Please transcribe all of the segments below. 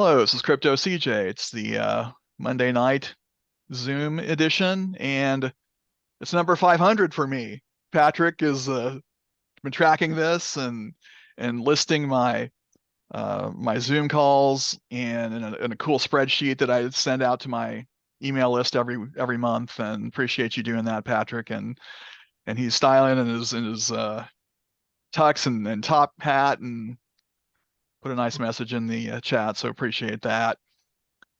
Hello, this is Crypto CJ. It's the Monday night Zoom edition, and it's number 500 for me. Patrick has been tracking this and listing my Zoom calls and in a cool spreadsheet that I send out to my email list every month. And appreciate you doing that, Patrick. And he's styling in his tux and top hat and put a nice message in the chat. So appreciate that.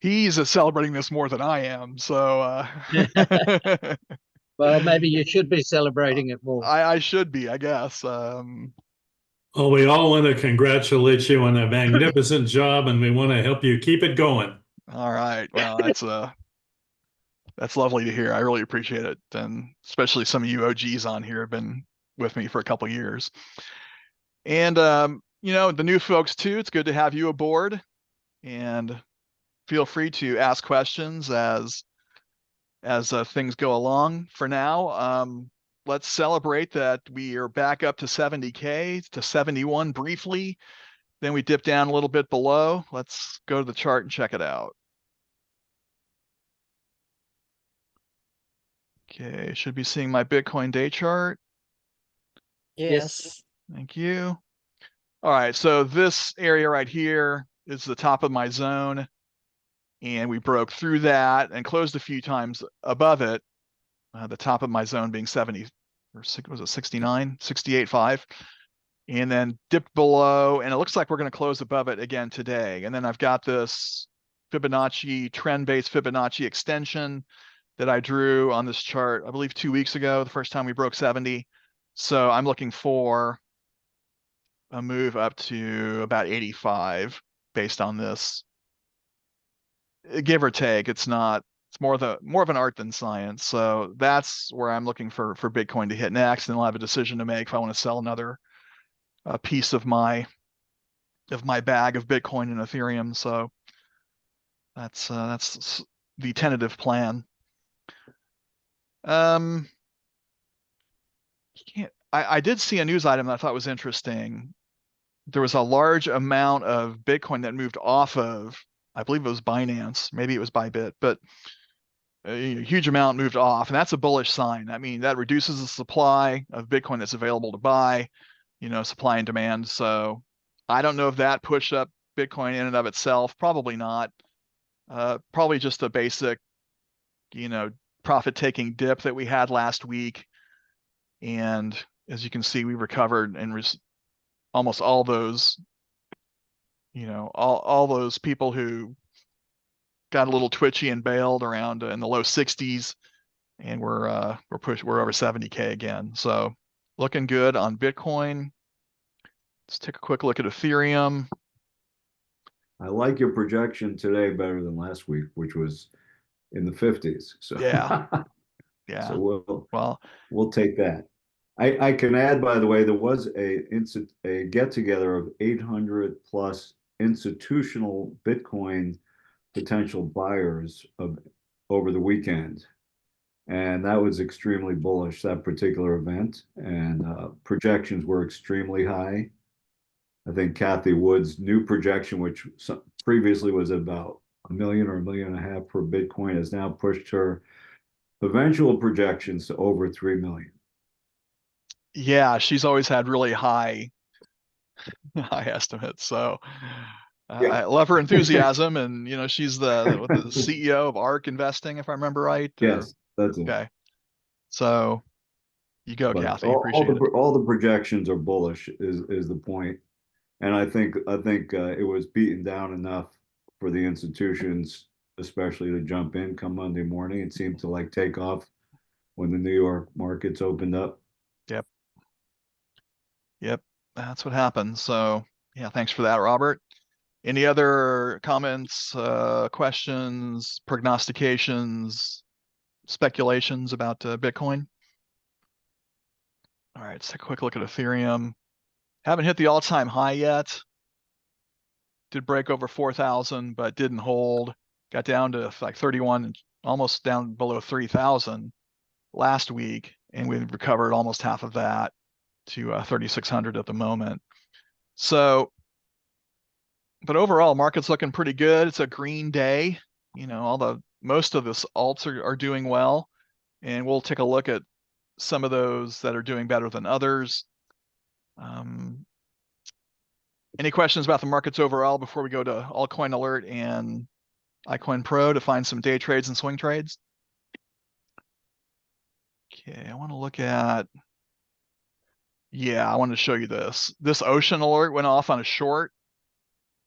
He's celebrating this more than I am, so Well, maybe you should be celebrating it more. I should be, I guess. Well, we all want to congratulate you on a magnificent job, and we want to help you keep it going. All right, well, that's lovely to hear. I really appreciate it, and especially some of you OGs on here have been with me for a couple years. And the new folks too. It's good to have you aboard, and feel free to ask questions as things go along. For now, let's celebrate that we are back up to 70K, to 71 briefly. Then we dip down a little bit below. Let's go to the chart and check it out. Okay, should be seeing my Bitcoin day chart. Yes. Thank you. All right, so this area right here is the top of my zone, and we broke through that and closed a few times above it. The top of my zone being 70, or was it 69, 68.5, and then dipped below, and it looks like we're going to close above it again today. And then I've got this Fibonacci, trend-based Fibonacci extension that I drew on this chart, I believe 2 weeks ago, the first time we broke 70. So I'm looking for a move up to about 85 based on this, give or take. It's more of an art than science. So that's where I'm looking for Bitcoin to hit next, and I'll have a decision to make if I want to sell another piece of my bag of Bitcoin and Ethereum. So that's the tentative plan. I did see a news item that I thought was interesting. There was a large amount of Bitcoin that moved off of, I believe it was Binance, maybe it was Bybit, but a huge amount moved off, and that's a bullish sign. I mean, that reduces the supply of Bitcoin that's available to buy, supply and demand. So I don't know if that pushed up Bitcoin in and of itself. Probably not. Probably just a basic, profit-taking dip that we had last week. And as you can see, we recovered and almost all those, all those people who got a little twitchy and bailed around in the low 60s, and we're over 70K again. So looking good on Bitcoin. Let's take a quick look at Ethereum. I like your projection today better than last week, which was in the 50s. So yeah. So we'll take that. I can add, by the way, there was a get together of 800 plus institutional Bitcoin potential buyers over the weekend, and that was extremely bullish, that particular event, and projections were extremely high. I think Kathy Wood's new projection, which previously was about $1 million or $1.5 million per Bitcoin, has now pushed her eventual projections to over 3 million. Yeah, she's always had really high estimates. So I love her enthusiasm, and she's the CEO of ARK Investing, if I remember right. Yes, that's it. Okay, so you go, But Kathy. Appreciate it. All the projections are bullish, is the point, and I think it was beaten down enough for the institutions, especially to jump in come Monday morning. It seemed to take off when the New York markets opened up. Yep, that's what happened. So yeah, thanks for that, Robert. Any other comments, questions, prognostications, speculations about Bitcoin? All right, let's take a quick look at Ethereum. Haven't hit the all-time high yet. Did break over 4,000, but didn't hold. Got down to like 31, almost down below 3,000 last week, and we've recovered almost half of that to 3,600 at the moment. So but overall, market's looking pretty good. It's a green day. You know, most of this alts are doing well, and we'll take a look at some of those that are doing better than others. Any questions about the markets overall before we go to Altcoin Alert and iCoinPro to find some day trades and swing trades? Okay, I want to look at, I wanted to show you this. This ocean alert went off on a short.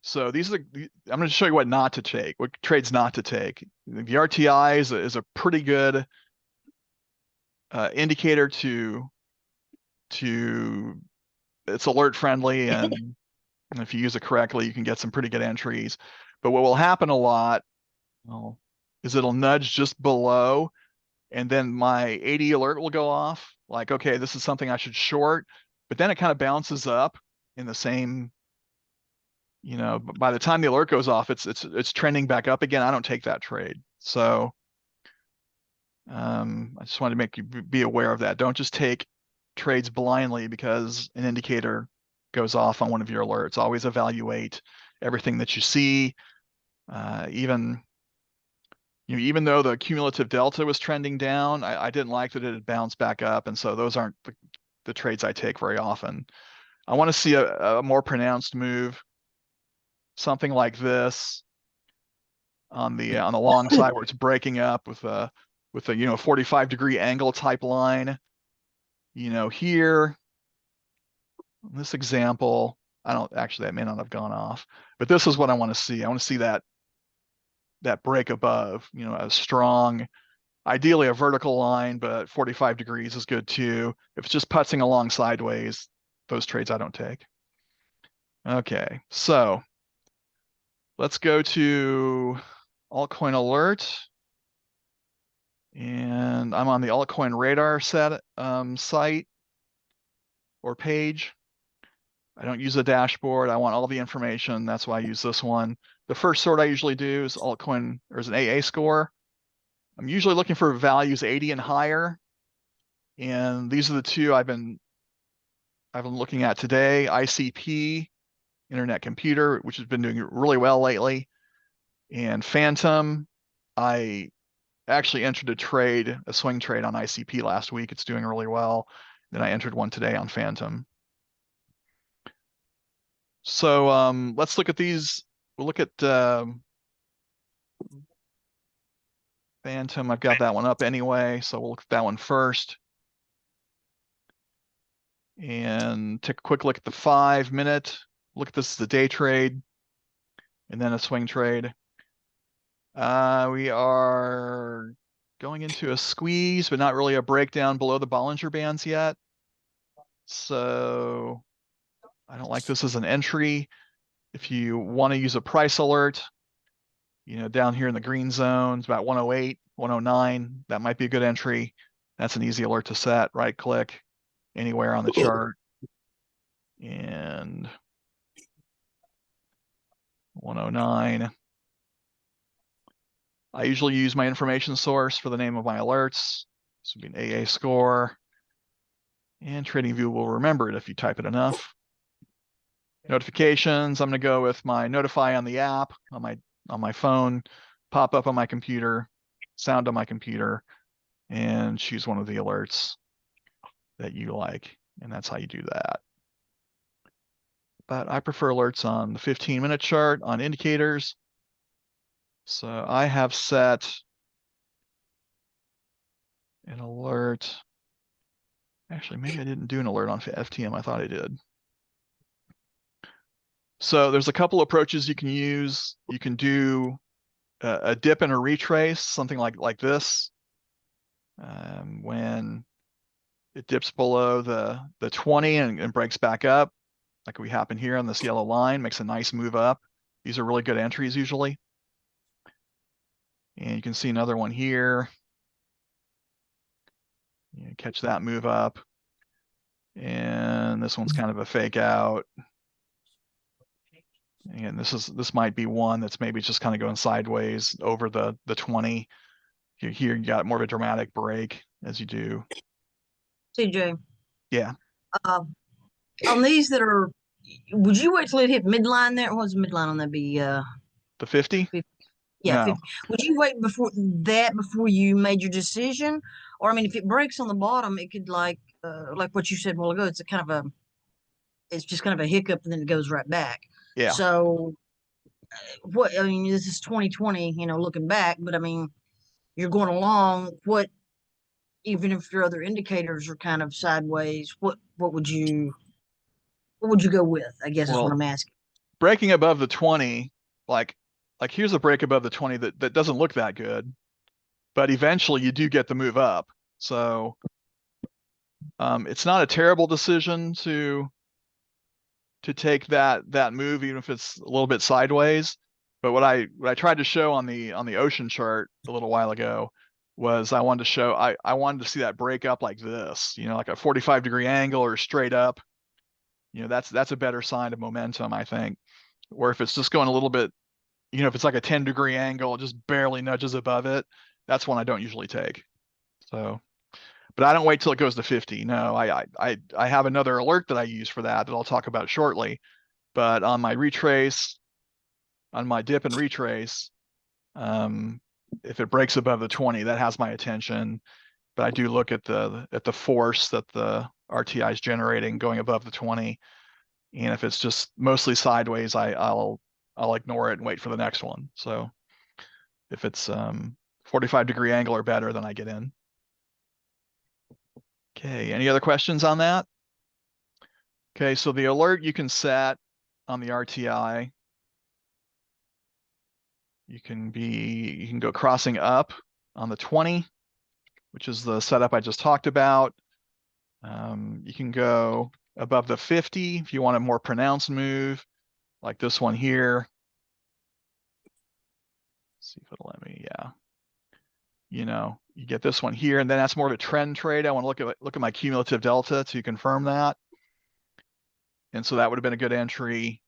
So I'm going to show you what not to take, what trades not to take. The RTI is a pretty good indicator to it's alert friendly, and if you use it correctly, you can get some pretty good entries. But what will happen a lot is it'll nudge just below, and then my 80 alert will go off. Like, okay, this is something I should short, but then it kind of bounces up in the same, you know, by the time the alert goes off, it's trending back up again. I don't take that trade. So I just wanted to make you be aware of that. Don't just take trades blindly because an indicator goes off on one of your alerts. Always evaluate everything that you see. Even though the cumulative delta was trending down, I didn't like that it had bounced back up, and so those aren't the trades I take very often. I want to see a more pronounced move, something like this on the long side, where it's breaking up with a 45-degree angle type line. Here, in this example, that may not have gone off, but this is what I want to see. I want to see that break above, a strong, ideally a vertical line, but 45 degrees is good too. If it's just putzing along sideways, those trades I don't take. Okay, so let's go to Altcoin Alert. And I'm on the Altcoin Radar site or page. I don't use a dashboard. I want all the information. That's why I use this one. The first sort I usually do is altcoin, or is an AA score. I'm usually looking for values 80 and higher. And these are the two I've been looking at today. ICP, Internet Computer, which has been doing really well lately. And Phantom, I actually entered a swing trade on ICP last week. It's doing really well. Then I entered one today on Phantom. So let's look at these. We'll look at Phantom. I've got that one up anyway, so we'll look at that one first. And take a quick look at the 5-minute. Look at this as a day trade, and then a swing trade. We are going into a squeeze, but not really a breakdown below the Bollinger Bands yet. So I don't like this as an entry. If you want to use a price alert, down here in the green zone, it's about 108, 109. That might be a good entry. That's an easy alert to set. Right click anywhere on the chart. And 109. I usually use my information source for the name of my alerts. This would be an AA score. And TradingView will remember it if you type it enough. Notifications, I'm going to go with my notify on the app on my phone, pop up on my computer, sound on my computer, and choose one of the alerts that you like. And that's how you do that. But I prefer alerts on the 15-minute chart on indicators. So I have set an alert. Actually, maybe I didn't do an alert on FTM. I thought I did. So there's a couple approaches you can use. You can do a dip and a retrace, something like this. When it dips below the 20 and breaks back up, like we happen here on this yellow line, makes a nice move up. These are really good entries usually. And you can see another one here. You catch that move up. And this one's kind of a fake out. And this might be one that's maybe just kind of going sideways over the 20. Here you got more of a dramatic break as you do. TJ. Yeah. On these that are would you wait till it hit midline there? What's the midline on that be? The 50? Yeah, No. 50. Would you wait before you made your decision? Or I mean, if it breaks on the bottom, it could like what you said a while ago, it's just kind of a hiccup and then it goes right back. Yeah. So what I mean, this is 2020, looking back, but I mean, you're going along, even if your other indicators are kind of sideways, what would you go with? I guess is what Well, I'm asking. breaking above the 20, like here's a break above the 20 that doesn't look that good, but eventually you do get the move up. So it's not a terrible decision to take that move, even if it's a little bit sideways. But what I tried to show on the ocean chart a little while ago was I wanted to see that break up like this, like a 45-degree angle or straight up. That's a better sign of momentum, I think. Or if it's just going a little bit, if it's like a 10-degree angle, it just barely nudges above it, that's one I don't usually take. So, but I don't wait till it goes to 50. No, I have another alert that I use for that I'll talk about shortly. But on my retrace, on my dip and retrace, if it breaks above the 20, that has my attention. But I do look at the force that the RTI is generating going above the 20. And if it's just mostly sideways, I'll ignore it and wait for the next one. So if it's 45-degree angle or better, then I get in. Okay, any other questions on that? Okay, so the alert you can set on the RTI. You can go crossing up on the 20, which is the setup I just talked about. You can go above the 50 if you want a more pronounced move, like this one here. Let's see if it'll let me, yeah. You get this one here, and then that's more of a trend trade. I want to look at my cumulative delta to confirm that. And so that would have been a good entry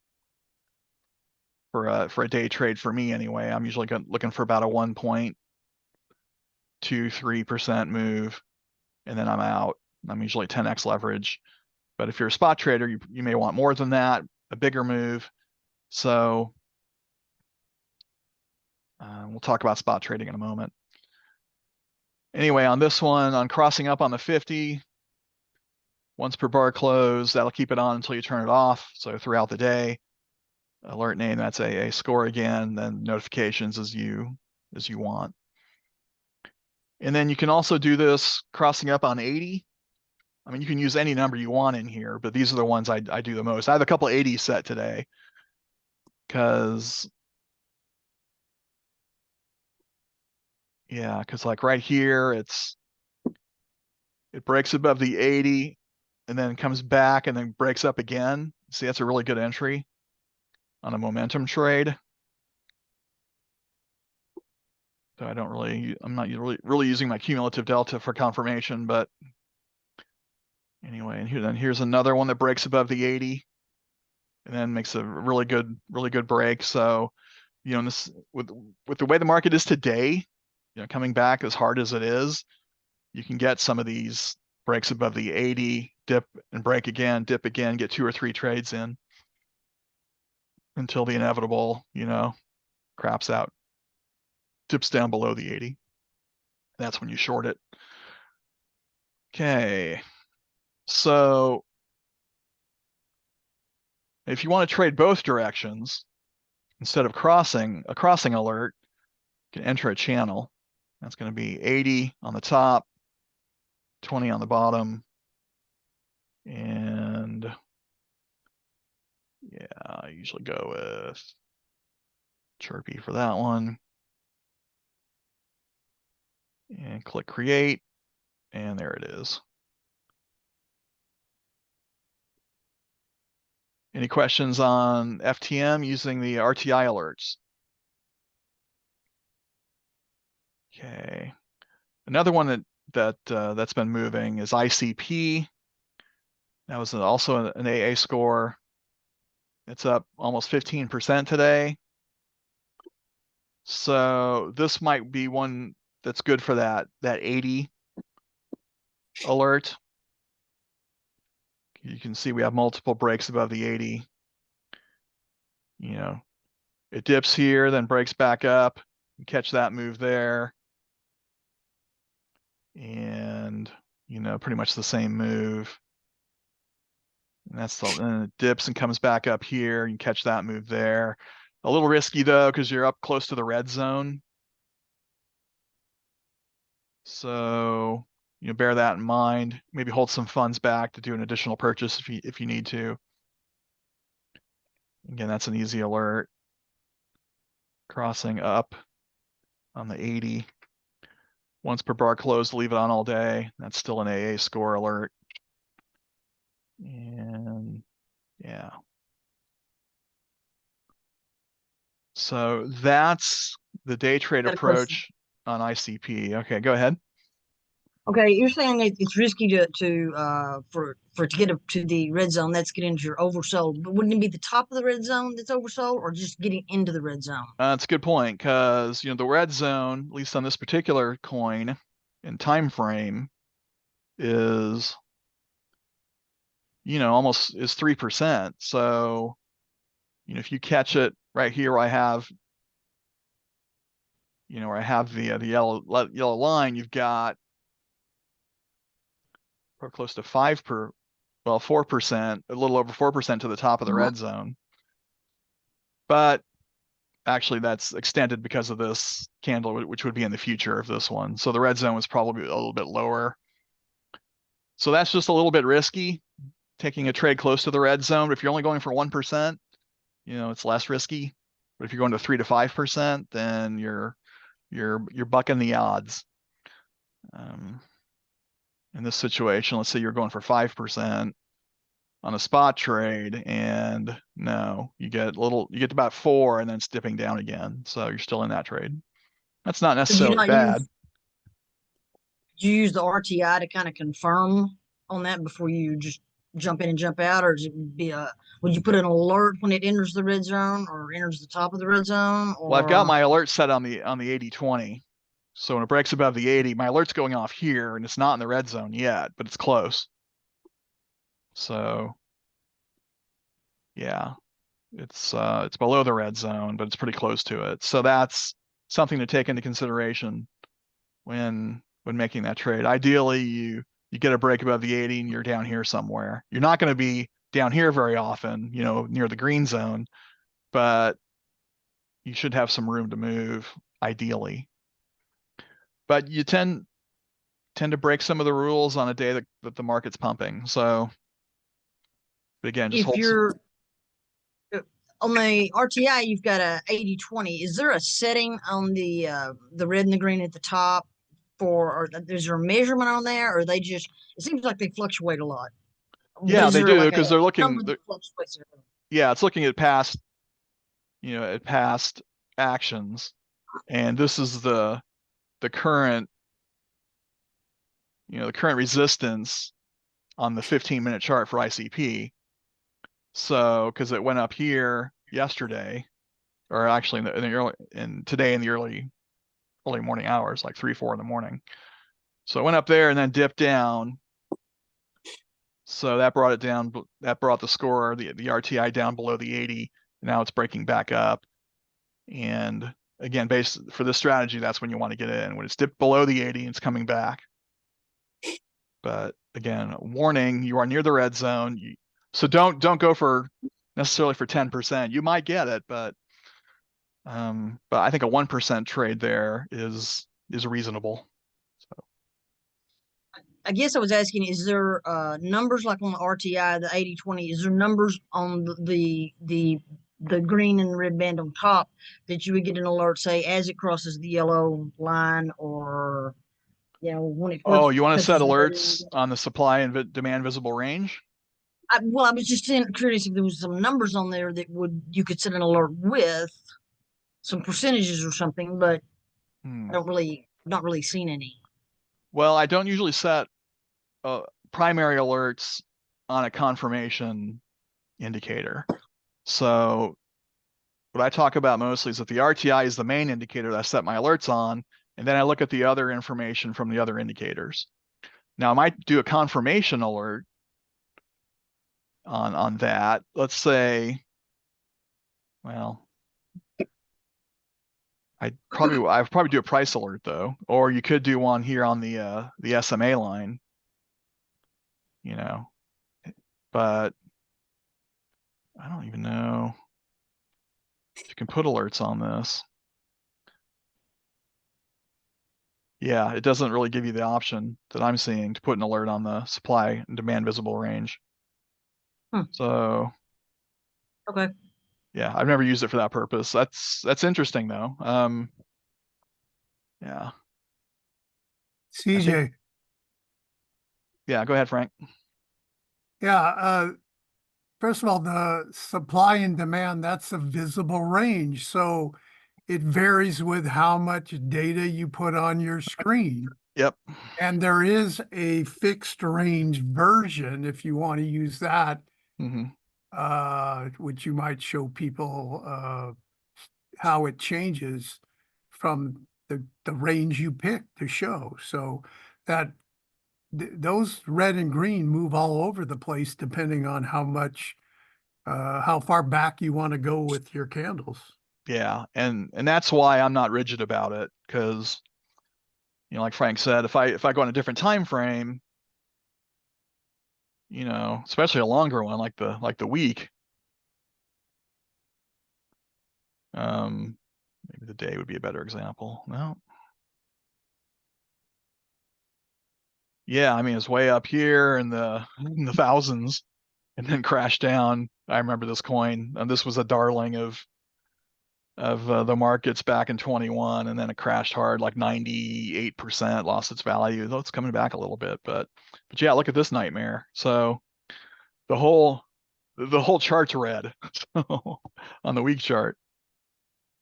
for a day trade for me anyway. I'm usually looking for about a 1.23% move, and then I'm out. I'm usually 10x leverage. But if you're a spot trader, you may want more than that, a bigger move. So we'll talk about spot trading in a moment. Anyway, on this one, on crossing up on the 50, once per bar close, that'll keep it on until you turn it off. So throughout the day, alert name, that's a score again, then notifications as you want. And then you can also do this crossing up on 80. I mean, you can use any number you want in here, but these are the ones I do the most. I have a couple of 80s set today because, yeah, because like right here, it breaks above the 80 and then comes back and then breaks up again. See, that's a really good entry on a momentum trade. So I'm not really using my cumulative delta for confirmation, but anyway, and here's another one that breaks above the 80 and then makes a really good break. So, this with the way the market is today, coming back as hard as it is, you can get some of these breaks above the 80, dip and break again, dip again, get 2 or 3 trades in until the inevitable, craps out, dips down below the 80. That's when you short it. Okay. So if you want to trade both directions, instead of a crossing alert, you can enter a channel. That's going to be 80 on the top, 20 on the bottom. And yeah, I usually go with Chirpy for that one. And click create. And there it is. Any questions on FTM using the RTI alerts? Okay. Another one that's been moving is ICP. That was also an AA score. It's up almost 15% today. So this might be one that's good for that 80 alert. You can see we have multiple breaks above the 80. You know, it dips here, then breaks back up. You catch that move there. And, you know, pretty much the same move. And that's the, and it dips and comes back up here. You catch that move there. A little risky though, because you're up close to the red zone. So, you know, bear that in mind. Maybe hold some funds back to do an additional purchase if you need to. Again, that's an easy alert. Crossing up on the 80. Once per bar closed, leave it on all day. That's still an AA score alert. And yeah. So that's the day trade approach on ICP. Okay, go ahead. Okay, you're saying it's risky to get up to the red zone. That's getting into your oversold. But wouldn't it be the top of the red zone that's oversold, or just getting into the red zone? That's a good point, because you know the red zone, at least on this particular coin and time frame, is almost is 3%. So if you catch it right here, where I have where I have the yellow line, you've got close to 4%, a little over 4% to the top of the red zone. But actually that's extended because of this candle, which would be in the future of this one. So the red zone was probably a little bit lower. So that's just a little bit risky, taking a trade close to the red zone. But if you're only going for 1%, it's less risky. But if you're going to 3 to 5%, then you're bucking the odds. In this situation, let's say you're going for 5% on a spot trade, and no, you get to about 4, and then it's dipping down again. So you're still in that trade. That's not necessarily bad. Do you use the RTI to kind of confirm on that before you just jump in and jump out, or would you put an alert when it enters the red zone or enters the top of the red zone? Or... Well, I've got my alert set on the 80-20. So when it breaks above the 80, my alert's going off here, and it's not in the red zone yet, but it's close. So yeah, it's below the red zone, but it's pretty close to it. So that's something to take into consideration when making that trade. Ideally, you get a break above the 80 and you're down here somewhere. You're not going to be down here very often, near the green zone, but you should have some room to move, ideally. But you tend to break some of the rules on a day that the market's pumping. So, but again, just if you're on the RTI, you've got a 80-20. Is there a setting on the red and the green at the top or is there a measurement on there, or they just? It seems like they fluctuate a lot. Yeah, they do, because they're looking. Yeah, it's looking at past, at past actions, and this is the current, the current resistance on the 15-minute chart for ICP. So, because it went up here yesterday, or actually today in the early morning hours, like 3-4 in the morning. So it went up there and then dipped down. So that brought it down. That brought the score, the RTI, down below the 80. Now it's breaking back up. And again, based for this strategy, that's when you want to get in, when it's dipped below the 80 and it's coming back. But again, warning: you are near the red zone. So don't go for necessarily for 10%. You might get it, but I think a 1% trade there is reasonable. So I guess I was asking, is there numbers like on the RTI, the 80-20? Is there numbers on the green and red band on top that you would get an alert, say, as it crosses the yellow line, or when it? Oh, you want to set alerts on the supply and demand visible range? I was just curious if there was some numbers on there that you could set an alert with some percentages or something, but I not really seen any. Well, I don't usually set primary alerts on a confirmation indicator. So what I talk about mostly is that the RTI is the main indicator that I set my alerts on, and then I look at the other information from the other indicators. Now I might do a confirmation alert on that. Let's say, well, I'd probably do a price alert though, or you could do one here on the SMA line, you know, but I don't even know if you can put alerts on this. Yeah, it doesn't really give you the option that I'm seeing to put an alert on the supply and demand visible range. So Okay. yeah, I've never used it for that purpose. That's interesting though. Yeah. CJ. Yeah, go ahead, Frank. Yeah, first of all, the supply and demand, that's a visible range. So it varies with how much data you put on your screen. Yep. And there is a fixed range version if you want to use that, which you might show people how it changes from the range you pick to show. So that those red and green move all over the place depending on how much, how far back you want to go with your candles. Yeah, and that's why I'm not rigid about it, because like Frank said, if I go on a different time frame, especially a longer one like the week, maybe the day would be a better example. No. Yeah, I mean it's way up here in the thousands, and then crashed down. I remember this coin, and this was a darling of the markets back in 21, and then it crashed hard, like 98%, lost its value. Though it's coming back a little bit, but yeah, look at this nightmare. So the whole chart's red on the week chart.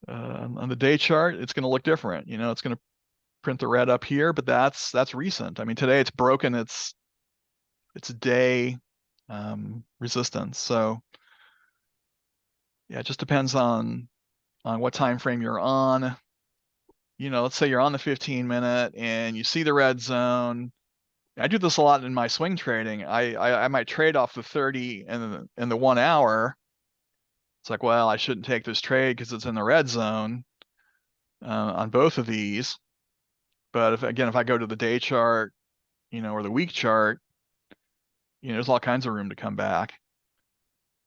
On the day chart, it's going to look different. It's going to print the red up here, but that's recent. I mean, today it's broken its day resistance. So yeah, it just depends on what time frame you're on. Let's say you're on the 15-minute and you see the red zone. I do this a lot in my swing trading. I might trade off the 30 and the 1 hour. It's like, well, I shouldn't take this trade because it's in the red zone on both of these. But if I go to the day chart, or the week chart, there's all kinds of room to come back.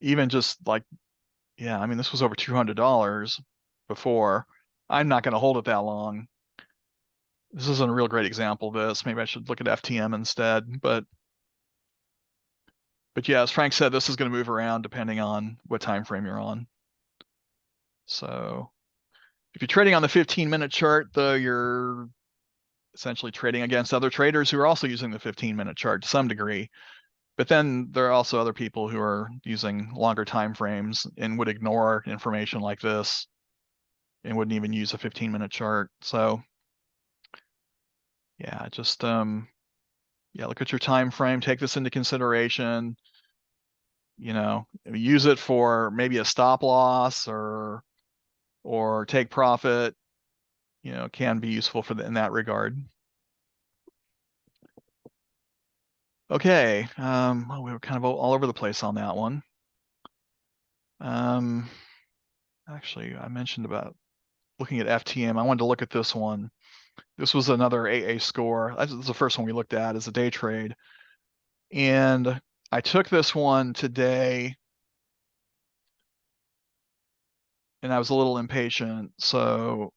Even just like, yeah, I mean, this was over $200 before. I'm not going to hold it that long. This isn't a real great example of this. Maybe I should look at FTM instead. But yeah, as Frank said, this is going to move around depending on what time frame you're on. So if you're trading on the 15-minute chart, though, you're essentially trading against other traders who are also using the 15-minute chart to some degree. But then there are also other people who are using longer time frames and would ignore information like this and wouldn't even use a 15-minute chart. So yeah, just look at your time frame, take this into consideration. Use it for maybe a stop loss or take profit. Can be useful in that regard. Okay, well, we were kind of all over the place on that one. Actually, I mentioned about looking at FTM. I wanted to look at this one. This was another AA score. This is the first one we looked at as a day trade. And I took this one today, and I was a little impatient. So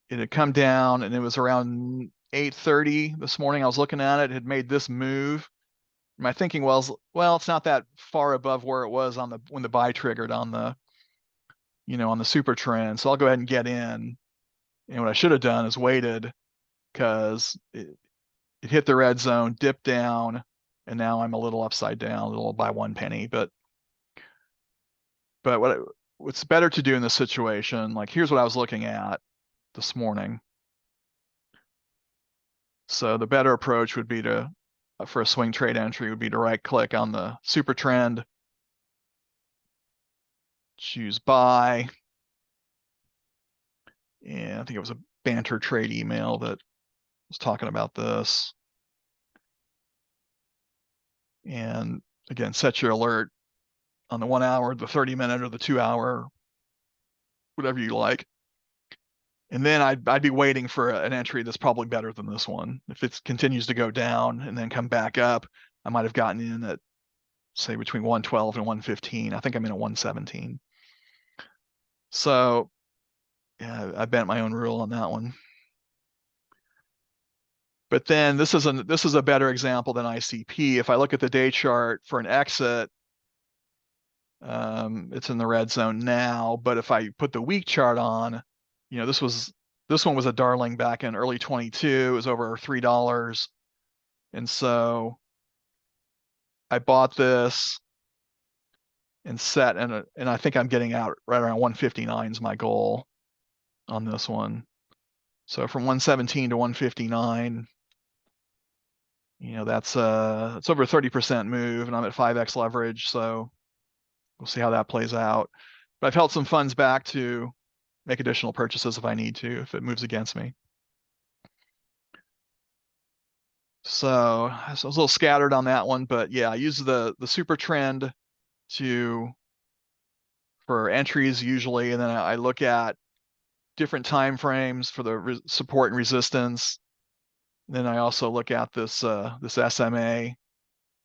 it had come down, and it was around 8:30 this morning. I was looking at it, had made this move. My thinking was, well, it's not that far above where it was when the buy triggered on the on the super trend. So I'll go ahead and get in. And what I should have done is waited, because it hit the red zone, dipped down, and now I'm a little upside down, a little by 1 penny. But what's better to do in this situation? Like, here's what I was looking at this morning. So the better approach would be for a swing trade entry, would be to right click on the super trend, choose buy. And I think it was a banter trade email that was talking about this. And again, set your alert on the 1 hour, the 30-minute, or the 2 hour, whatever you like. And then I'd be waiting for an entry that's probably better than this one. If it continues to go down and then come back up, I might have gotten in at, say, between 112 and 115. I think I'm in at 117. So yeah, I bent my own rule on that one. But then this is a better example than ICP. If I look at the day chart for an exit, it's in the red zone now. But if I put the week chart on, this one was a darling back in early 22. It was over $3. And so I bought this and set, and I think I'm getting out right around 159 is my goal on this one. So from 117 to 159, that's it's over a 30% move, and I'm at 5x leverage, so we'll see how that plays out. But I've held some funds back to make additional purchases if I need to, if it moves against me. So I was a little scattered on that one, but yeah, I use the super trend for entries usually, and then I look at different time frames for the support and resistance. Then I also look at this SMA,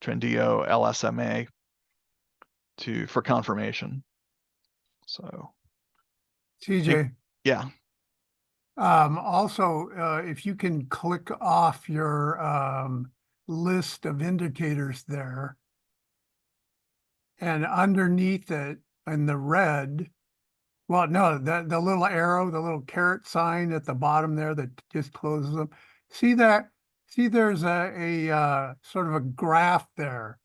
Trendio LSMA, for confirmation. So, TJ. Yeah. Also, if you can click off your list of indicators there, and underneath it in the red, well, no, the little arrow, the little caret sign at the bottom there that just closes them. See that? See, there's a sort of a graph there.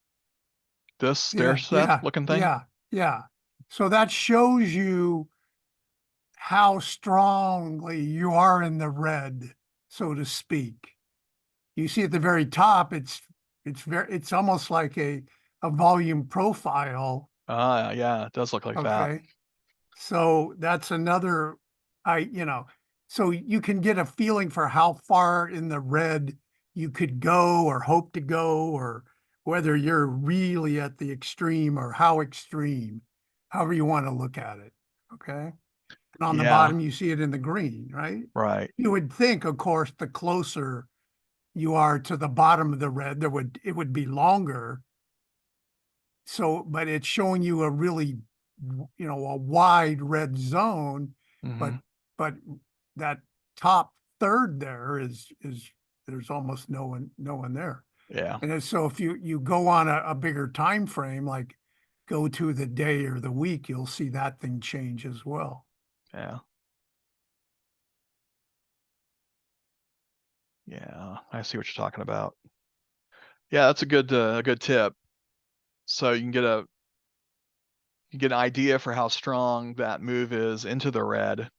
This stair step looking thing? Yeah. So that shows you how strongly you are in the red, so to speak. You see at the very top, it's almost like a volume profile. Yeah, it does look like that. Okay. So that's another, so you can get a feeling for how far in the red you could go or hope to go, or whether you're really at the extreme or how extreme, however you want to look at it. Okay. And on the bottom, you see it in the green, right? Right. You would think, of course, the closer you are to the bottom of the red, it would be longer. So, but it's showing you a really, a wide red zone, but that top third there is there's almost no one there. Yeah. And so if you go on a bigger time frame, like go to the day or the week, you'll see that thing change as well. Yeah. Yeah, I see what you're talking about. Yeah, that's a good tip. So you can get an idea for how strong that move is into the red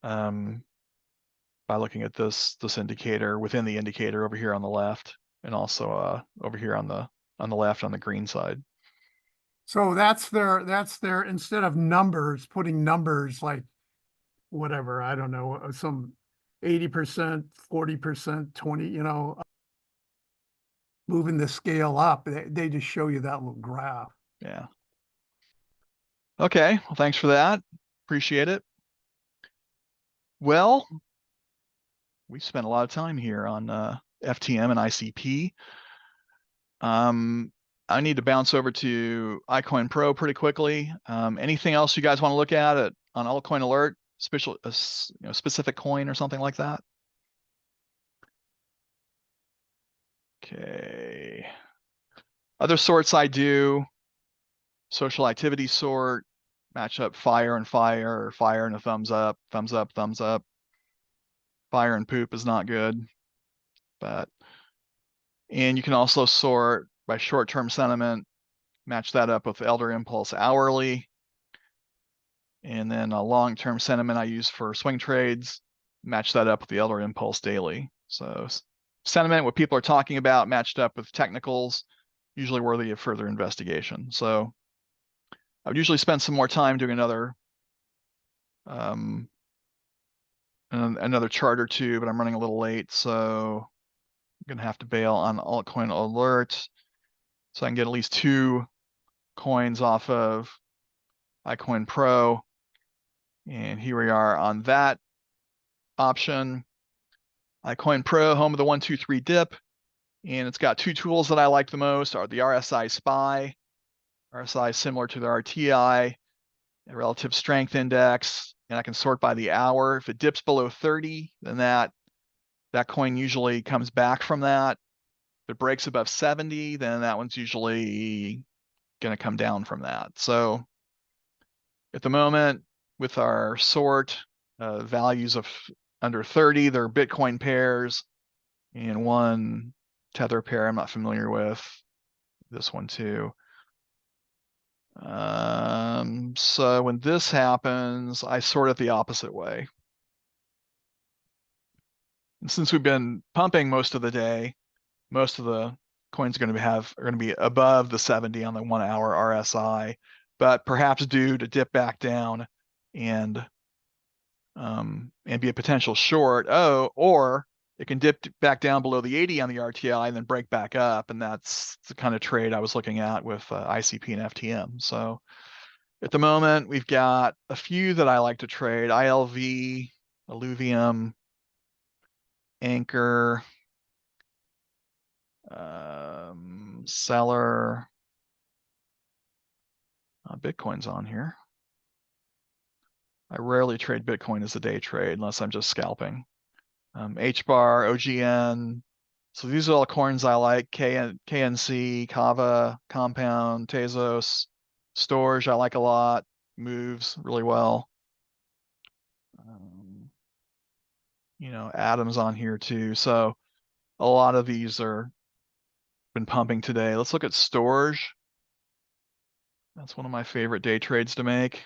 by looking at this indicator within the indicator over here on the left, and also over here on the left on the green side. So that's their instead of numbers, putting numbers like whatever, I don't know, some 80%, 40%, 20, moving the scale up. They just show you that little graph. Yeah. Okay. Well, thanks for that. Appreciate it. Well, we spent a lot of time here on FTM and ICP. I need to bounce over to iCoinPro pretty quickly. Anything else you guys want to look at on Altcoin Alert, specific coin or something like that? Okay. Other sorts I do: social activity sort, match up fire and fire, or fire and a thumbs up, thumbs up, thumbs up. Fire and poop is not good, and you can also sort by short-term sentiment, match that up with Elder Impulse hourly. And then a long-term sentiment I use for swing trades, match that up with the Elder Impulse daily. So sentiment, what people are talking about, matched up with technicals, usually worthy of further investigation. So I would usually spend some more time doing another chart or two, but I'm running a little late, so I'm gonna have to bail on Altcoin Alert. So I can get at least 2 coins off of iCoinPro. And here we are on that option. iCoinPro, home of the 1, 2, 3 dip. And it's got 2 tools that I like the most are the RSI SPY. RSI is similar to the RTI, a relative strength index, and I can sort by the hour. If it dips below 30, then that coin usually comes back from that. If it breaks above 70, then that one's usually going to come down from that. So at the moment, with our sort values of under 30, they're Bitcoin pairs, and 1 tether pair I'm not familiar with. This one too. So when this happens, I sort it the opposite way. And since we've been pumping most of the day, most of the coins are going to be above the 70 on the 1 hour RSI, but perhaps due to dip back down and be a potential short. Or it can dip back down below the 80 on the RTI and then break back up, and that's the kind of trade I was looking at with ICP and FTM. So at the moment, we've got a few that I like to trade: ILV, Illuvium, Anchor, Seller. Bitcoin's on here. I rarely trade Bitcoin as a day trade unless I'm just scalping. HBAR, OGN. So these are all coins I like: KNC, Kava, Compound, Tezos. Storage I like a lot. Moves really well. Atoms on here too. So a lot of these are been pumping today. Let's look at Storage. That's one of my favorite day trades to make.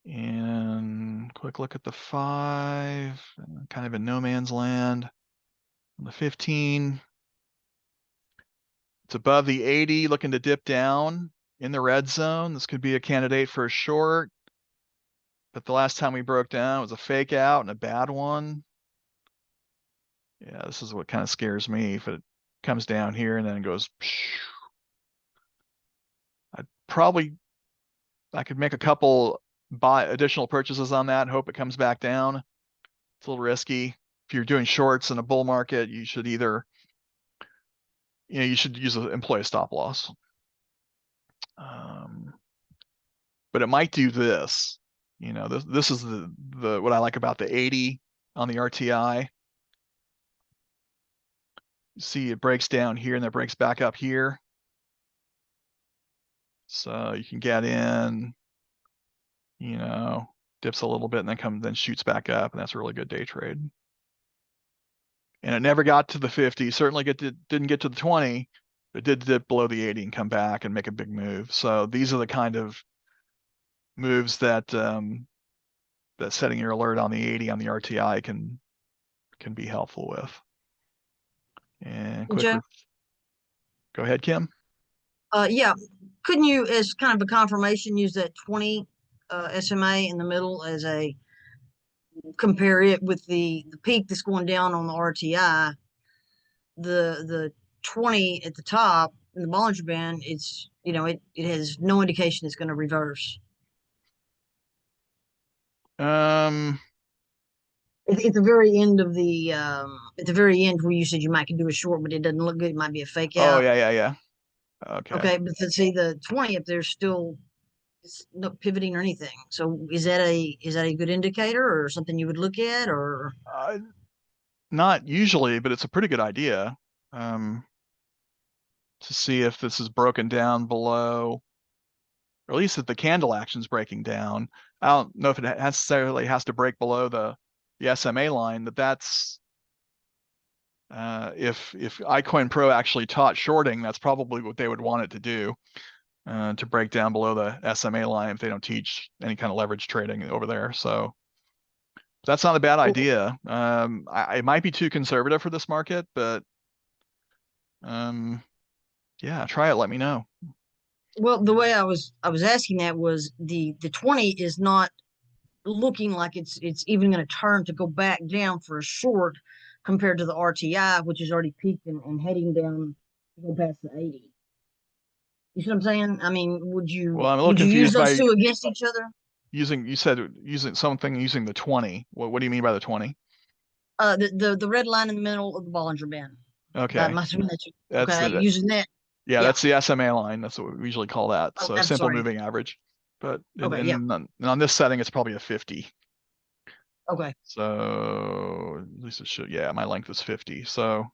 And quick look at the 5, kind of in no man's land. On the 15, it's above the 80, looking to dip down in the red zone. This could be a candidate for a short. But the last time we broke down, it was a fake out and a bad one. Yeah, this is what kind of scares me. If it comes down here and then it goes, I could make a couple additional purchases on that and hope it comes back down. It's a little risky. If you're doing shorts in a bull market, you should either, you should employ a stop loss. But it might do this. This is the what I like about the 80 on the RTI. You see it breaks down here and then breaks back up here. So you can get in, dips a little bit and then shoots back up, and that's a really good day trade. And it never got to the 50, certainly didn't get to the 20, but it did dip below the 80 and come back and make a big move. So these are the kind of moves that that setting your alert on the 80 on the RTI can be helpful with. And Joe? Go ahead, Kim. Yeah, couldn't you, as kind of a confirmation, use that 20 SMA in the middle as a compare it with the peak that's going down on the RTI, the 20 at the top in the Bollinger Band, it's, it has no indication it's going to reverse. At the very end of the at the very end where you said you might do a short, but it doesn't look good, it might be a fake out. Oh yeah. Okay, but see the 20 up there still, it's not pivoting or anything. So is that a good indicator or something you would look at, or? Not usually, but it's a pretty good idea to see if this is broken down below, or at least if the candle action's breaking down. I don't know if it necessarily has to break below the SMA line, but that's if iCoinPro actually taught shorting, that's probably what they would want it to do, to break down below the SMA line if they don't teach any kind of leverage trading over there. So that's not a bad idea. It might be too conservative for this market, but yeah, try it. Let me know. Well, the way I was asking that was the 20 is not looking like it's even going to turn to go back down for a short. compared to the RTI, which is already peaked and heading down to go past the 80. You see what I'm saying? I mean, Well, I'm a little would you use confused those by two against each other? you said using something using the 20. What do you mean by the 20? The red line in the middle of the Bollinger Band. Okay. I'm assuming That's okay, using that. yeah, that's the SMA line. That's what we usually call that. Oh, So I'm simple sorry. moving average. But Okay, yeah. on this setting, it's probably a 50. Okay. So at least it should, yeah, my length is 50. So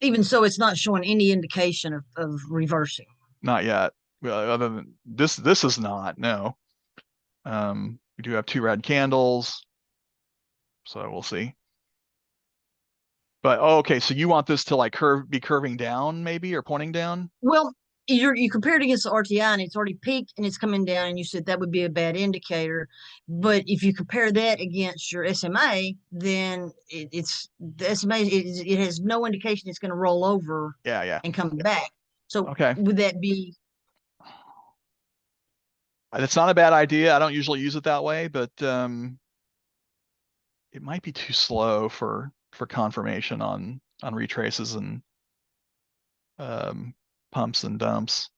Even so, it's not showing any indication of reversing. not yet. Well, other than this is not, no. We do have 2 red candles. So we'll see. But okay, so you want this to like be curving down maybe or pointing down? Well, you compared against the RTI and it's already peaked and it's coming down, and you said that would be a bad indicator. But if you compare that against your SMA, then it's the SMA. It has no indication it's going to roll over. Yeah. And come back. So Okay. would that be? It's not a bad idea. I don't usually use it that way, but it might be too slow for confirmation on retraces and pumps and dumps.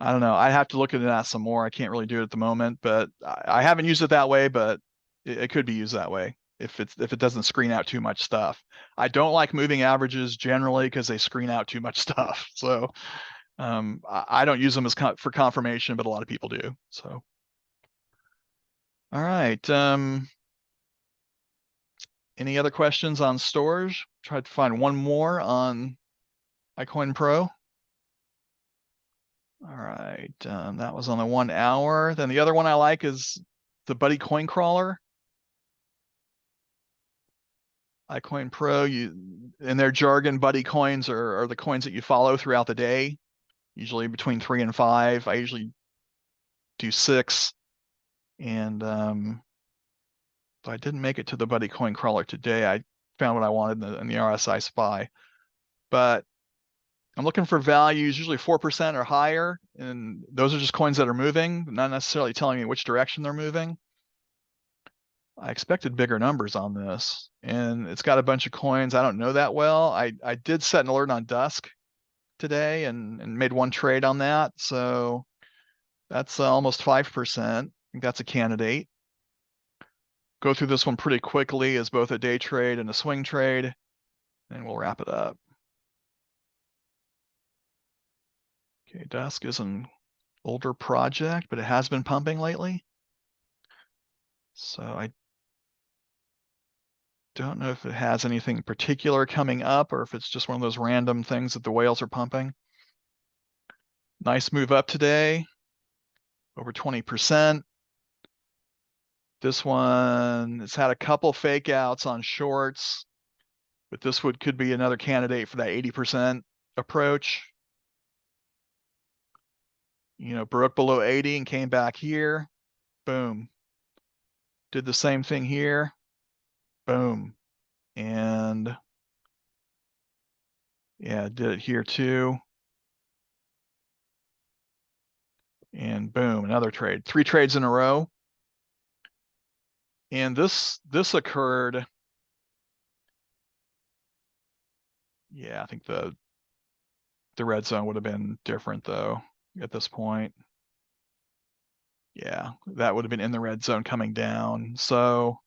I don't know. I have to look into that some more. I can't really do it at the moment, but I haven't used it that way, but it could be used that way if it doesn't screen out too much stuff. I don't like moving averages generally because they screen out too much stuff. So I don't use them as for confirmation, but a lot of people do. So all right. Any other questions on stores? Tried to find one more on iCoinPro. All right, that was on the 1 hour. Then the other one I like is the Buddy Coin Crawler. iCoinPro, in their jargon, Buddy coins are the coins that you follow throughout the day, usually between 3 and 5. I usually do 6. And if I didn't make it to the Buddy Coin Crawler today, I found what I wanted in the RSI SPY. But I'm looking for values, usually 4% or higher, and those are just coins that are moving, not necessarily telling me which direction they're moving. I expected bigger numbers on this, and it's got a bunch of coins I don't know that well. I did set an alert on Dusk today and made one trade on that, so that's almost 5%. I think that's a candidate. Go through this one pretty quickly as both a day trade and a swing trade, and we'll wrap it up. Okay, Dusk is an older project, but it has been pumping lately. So I don't know if it has anything particular coming up or if it's just one of those random things that the whales are pumping. Nice move up today, over 20%. This one, it's had a couple fake outs on shorts, but this could be another candidate for that 80% approach. You know, broke below 80 and came back here. Boom. Did the same thing here. Boom. And yeah, did it here too. And boom, another trade. 3 trades in a row. And this occurred. Yeah, I think the red zone would have been different though at this point. Yeah, that would have been in the red zone coming down. So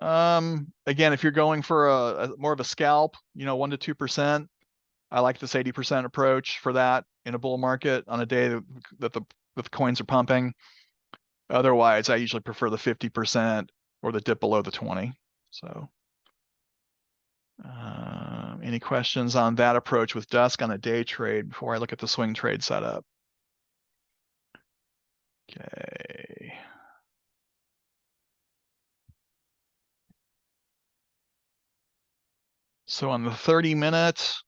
again, if you're going for a more of a scalp, 1 to 2%, I like this 80% approach for that in a bull market on a day that the coins are pumping. Otherwise, I usually prefer the 50% or the dip below the 20. So any questions on that approach with Dusk on a day trade before I look at the swing trade setup? Okay. So on the 30 minutes,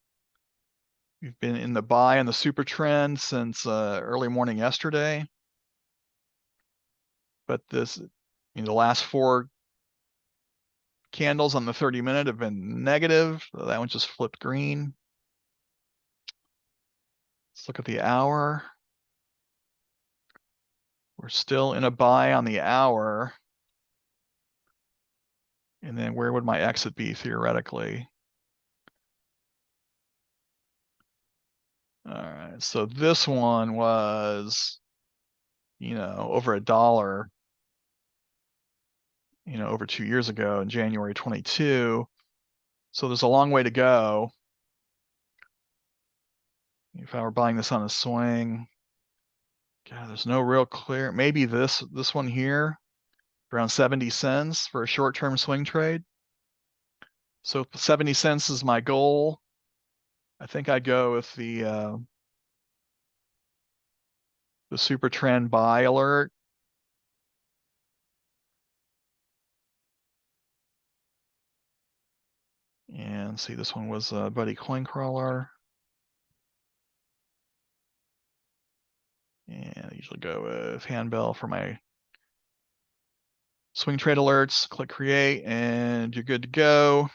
we've been in the buy and the super trend since early morning yesterday. But the last 4 candles on the 30 minute have been negative. So that one just flipped green. Let's look at the hour. We're still in a buy on the hour. And then where would my exit be theoretically? All right, so this one was, over $1, over 2 years ago in January 22. So there's a long way to go. If I were buying this on a swing, God, there's no real clear, maybe this one here, around 70 cents for a short-term swing trade. So 70 cents is my goal. I think I'd go with the super trend buy alert. And see, this one was Buddy Coin Crawler. And I usually go with handbell for my swing trade alerts. Click create and you're good to go.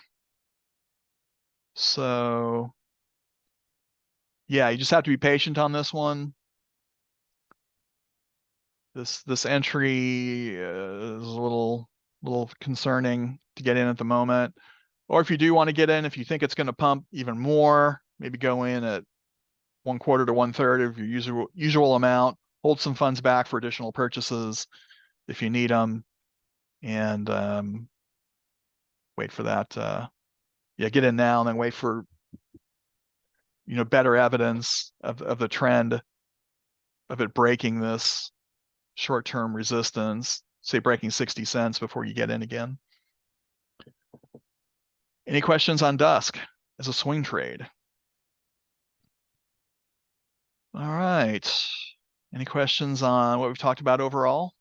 So yeah, you just have to be patient on this one. This entry is a little concerning to get in at the moment. Or if you do want to get in, if you think it's going to pump even more, maybe go in at 1/4 to 1/3 of your usual amount. Hold some funds back for additional purchases if you need them, and wait for that. Yeah, get in now and then wait for better evidence of the trend of it breaking this short-term resistance, say breaking 60 cents before you get in again. Any questions on dusk as a swing trade? All right. Any questions on what we've talked about overall?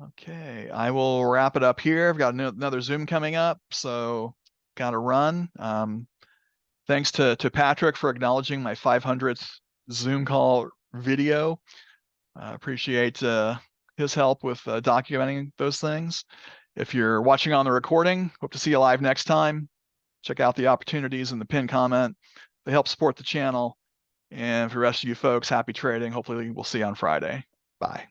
Okay, I will wrap it up here. I've got another Zoom coming up, so got to run. Thanks to Patrick for acknowledging my 500th Zoom call video. Appreciate his help with documenting those things. If you're watching on the recording, hope to see you live next time. Check out the opportunities in the pinned comment. They help support the channel. And for the rest of you folks, happy trading. Hopefully we'll see you on Friday. Bye.